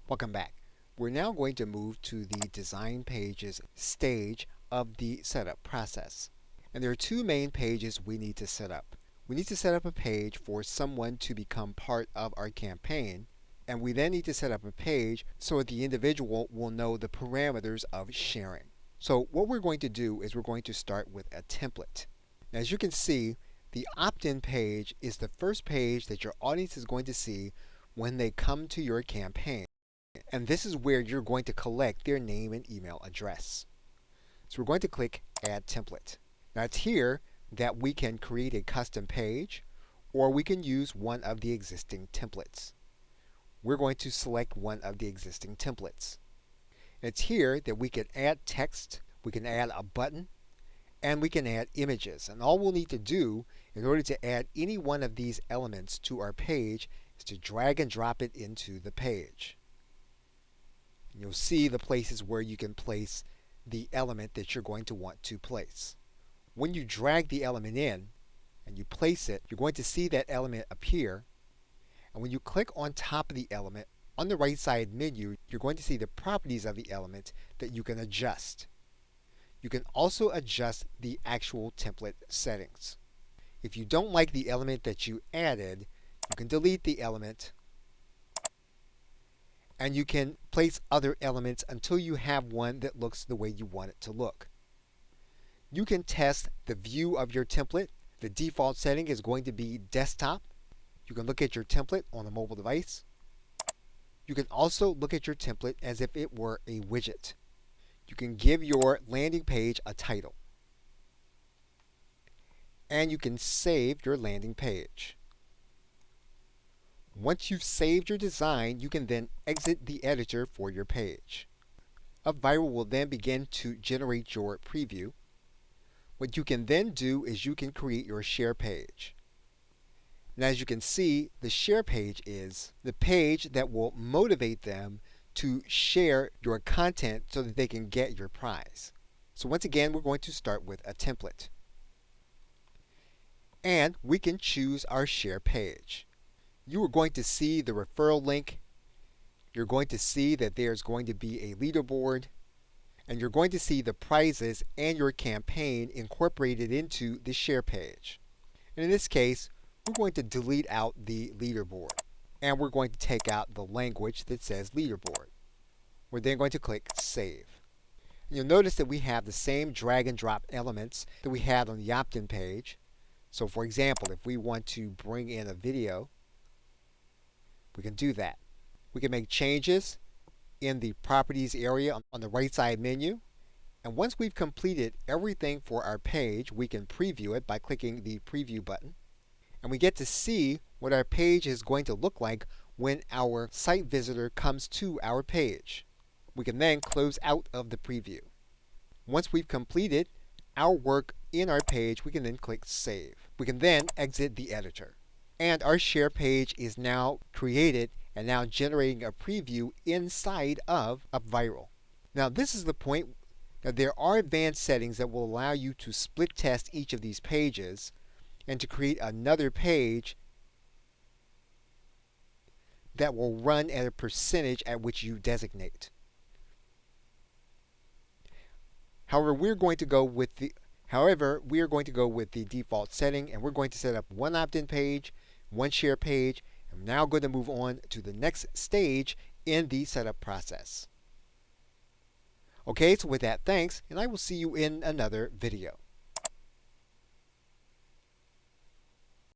Welcome back. We're now going to move to the design pages stage of the setup process. And there are two main pages we need to set up. We need to set up a page for someone to become part of our campaign, and we then need to set up a page so that the individual will know the parameters of sharing. So what we're going to do is we're going to start with a template. Now, as you can see, the opt-in page is the first page that your audience is going to see when they come to your campaign. And this is where you're going to collect their name and email address. So we're going to click Add Template. Now it's here that we can create a custom page, or we can use one of the existing templates. We're going to select one of the existing templates. It's here that we can add text, we can add a button, and we can add images. And all we'll need to do in order to add any one of these elements to our page is to drag and drop it into the page. You'll see the places where you can place the element that you're going to want to place. When you drag the element in and you place it, you're going to see that element appear. And when you click on top of the element, on the right side menu, you're going to see the properties of the element that you can adjust. You can also adjust the actual template settings. If you don't like the element that you added, you can delete the element, and you can place other elements until you have one that looks the way you want it to look. You can test the view of your template. The default setting is going to be desktop. You can look at your template on a mobile device. You can also look at your template as if it were a widget. You can give your landing page a title. And you can save your landing page. Once you've saved your design, you can then exit the editor for your page. Upviral will then begin to generate your preview. What you can then do is you can create your share page. And as you can see, the share page is the page that will motivate them to share your content so that they can get your prize. So once again, we're going to start with a template. And we can choose our share page. You are going to see the referral link. You're going to see that there's going to be a leaderboard. And you're going to see the prizes and your campaign incorporated into the share page. And in this case, we're going to delete out the leaderboard. And we're going to take out the language that says leaderboard. We're then going to click Save. And you'll notice that we have the same drag and drop elements that we had on the opt-in page. So for example, if we want to bring in a video, we can do that. We can make changes in the properties area on the right side menu. And once we've completed everything for our page, we can preview it by clicking the preview button. And we get to see what our page is going to look like when our site visitor comes to our page. We can then close out of the preview. Once we've completed our work in our page, we can then click Save. We can then exit the editor. And our share page is now created and now generating a preview inside of upviral. Now this is the point that there are advanced settings that will allow you to split test each of these pages and to create another page that will run at a percentage at which you designate. However, we are going to go with the default setting, and we're going to set up one opt-in page, one share page. I'm now going to move on to the next stage in the setup process. Okay, so with that, thanks, and I will see you in another video.